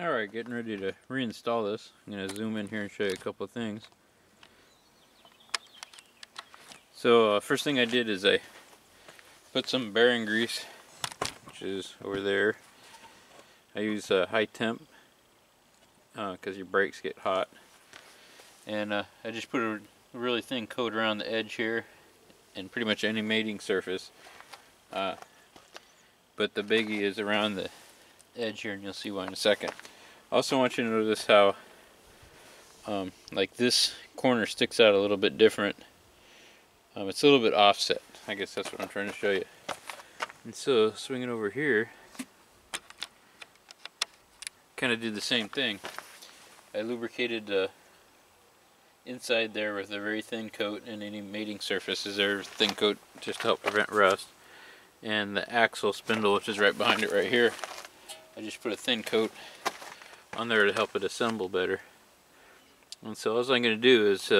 Alright, getting ready to reinstall this. I'm going to zoom in here and show you a couple of things. So first thing I did is I put some bearing grease, which is over there. I use high temp because your brakes get hot. And I just put a really thin coat around the edge here and pretty much any mating surface. But the biggie is around the edge here, and you'll see why in a second. I also want you to notice how like this corner sticks out a little bit different. It's a little bit offset. I guess that's what I'm trying to show you. And so swinging over here, kind of did the same thing. I lubricated the inside there with a very thin coat, and any mating surfaces there, thin coat just to help prevent rust. And the axle spindle, which is right behind it right here, I just put a thin coat on there to help it assemble better. And so all I'm going to do is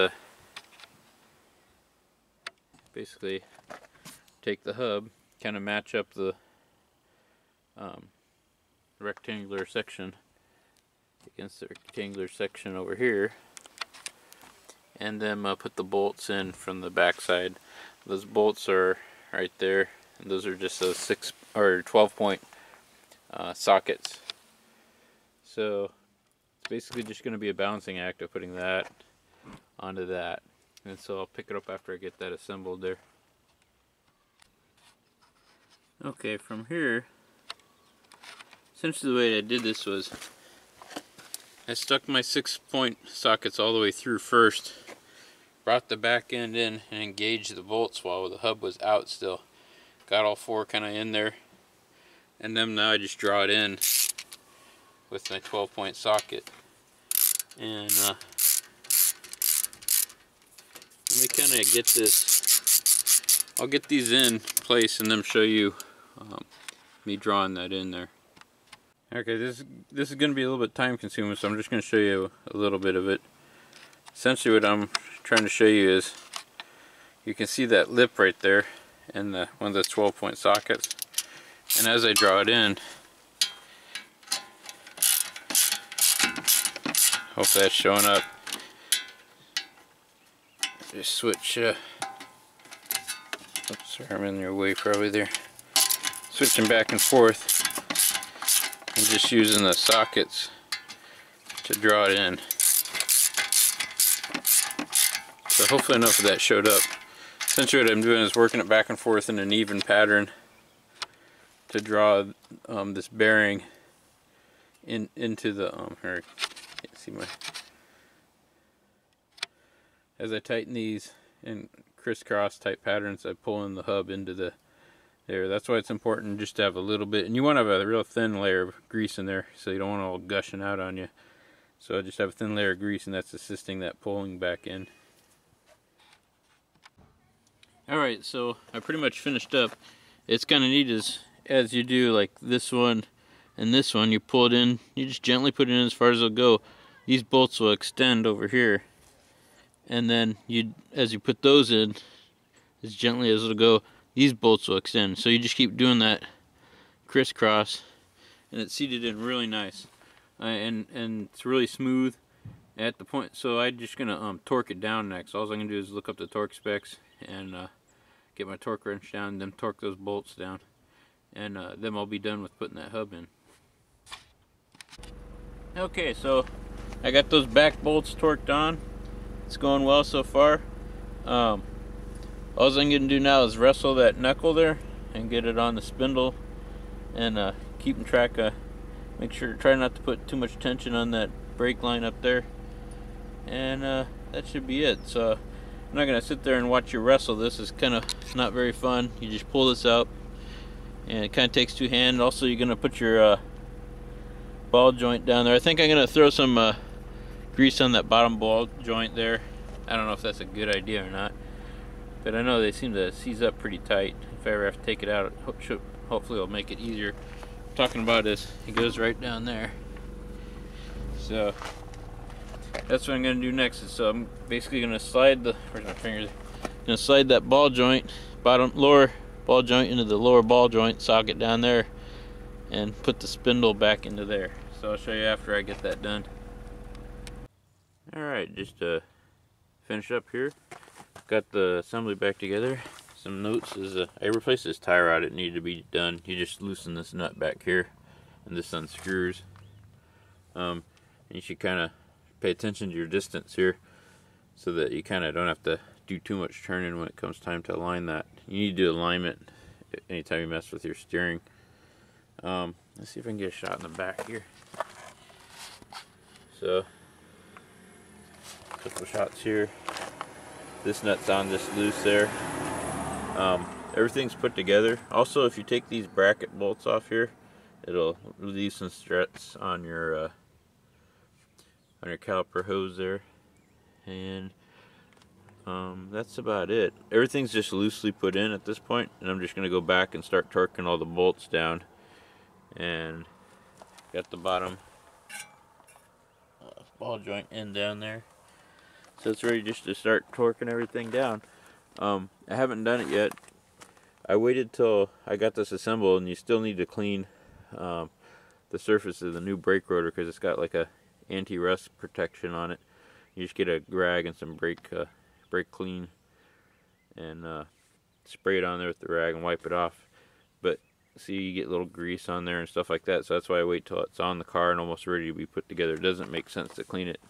basically take the hub, kind of match up the rectangular section against the rectangular section over here, and then put the bolts in from the back side. Those bolts are right there, and those are just those 6 or 12 point sockets. So it's basically just going to be a balancing act of putting that onto that. And so I'll pick it up after I get that assembled there. Okay, from here, essentially the way I did this was I stuck my 6 point sockets all the way through first, brought the back end in and engaged the bolts while the hub was out still. Got all 4 kind of in there, and then now I just draw it in with my 12 point socket. And let me kind of get this, I'll get these in place and then show you me drawing that in there. Okay, this is going to be a little bit time consuming, so I'm just going to show you a little bit of it. Essentially what I'm trying to show you is, you can see that lip right there in one of those 12 point sockets. And as I draw it in, hopefully that's showing up. Just switch, oops, sorry, I'm in your way probably there. Switching back and forth and just using the sockets to draw it in. So hopefully enough of that showed up. Essentially what I'm doing is working it back and forth in an even pattern to draw this bearing into the, here, can't see my, as I tighten these in crisscross type patterns, I pull in the hub into there. That's why it's important just to have a little bit, and you want to have a real thin layer of grease in there, so you don't want it all gushing out on you. So I just have a thin layer of grease, and that's assisting that pulling back in. Alright, so I pretty much finished up. It's kind of neat as you do like this one and this one, you pull it in, you just gently put it in as far as it'll go. These bolts will extend over here, and then as you put those in, as gently as it'll go, these bolts will extend. So you just keep doing that crisscross, and it's seated in really nice, and it's really smooth at the point. So I'm just gonna torque it down next. All I'm gonna do is look up the torque specs and get my torque wrench down, then torque those bolts down, and then I'll be done with putting that hub in. Okay, so I got those back bolts torqued on. It's going well so far. All I'm going to do now is wrestle that knuckle there and get it on the spindle, and keeping track of, make sure, try not to put too much tension on that brake line up there, and that should be it. So I'm not going to sit there and watch you wrestle. This is kind of not very fun. You just pull this out, and it kind of takes 2 hands. Also, you're going to put your ball joint down there. I think I'm going to throw some grease on that bottom ball joint there. I don't know if that's a good idea or not, but I know they seem to seize up pretty tight. If I ever have to take it out, hopefully it'll make it easier. What I'm talking about is it goes right down there. So that's what I'm going to do next. So I'm basically going to slide where's my fingers? I'm going to slide that ball joint, lower ball joint into the lower ball joint socket down there, and put the spindle back into there. so I'll show you after I get that done. Alright, just to finish up here, got the assembly back together. Some notes is I replaced this tie rod. It needed to be done. You just loosen this nut back here and this unscrews. And you should kind of pay attention to your distance here so that you kind of don't have to do too much turning when it comes time to align that. You need to do alignment anytime you mess with your steering. Let's see if I can get a shot in the back here. So, a couple shots here. This nut's on, this loose there. Everything's put together. Also, if you take these bracket bolts off here, it'll relieve some stress on your caliper hose there. And that's about it. Everything's just loosely put in at this point, and I'm just going to go back and start torquing all the bolts down. And got the bottom ball joint end down there, so it's ready just to start torquing everything down. I haven't done it yet. I waited till I got this assembled, and you still need to clean the surface of the new brake rotor because it's got like a anti-rust protection on it. You just get a rag and some brake clean and spray it on there with the rag and wipe it off. But see, you get little grease on there and stuff like that, so that's why I wait till it's on the car and almost ready to be put together. It doesn't make sense to clean it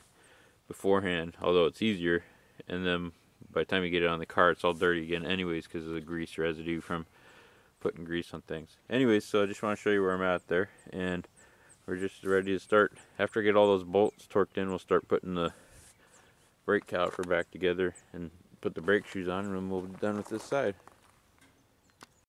beforehand, although it's easier, and then by the time you get it on the car it's all dirty again anyways because of the grease residue from putting grease on things. Anyways, so I just want to show you where I'm at there, and we're just ready to start. After I get all those bolts torqued in, we'll start putting the brake caliper back together and put the brake shoes on, and then we'll be done with this side.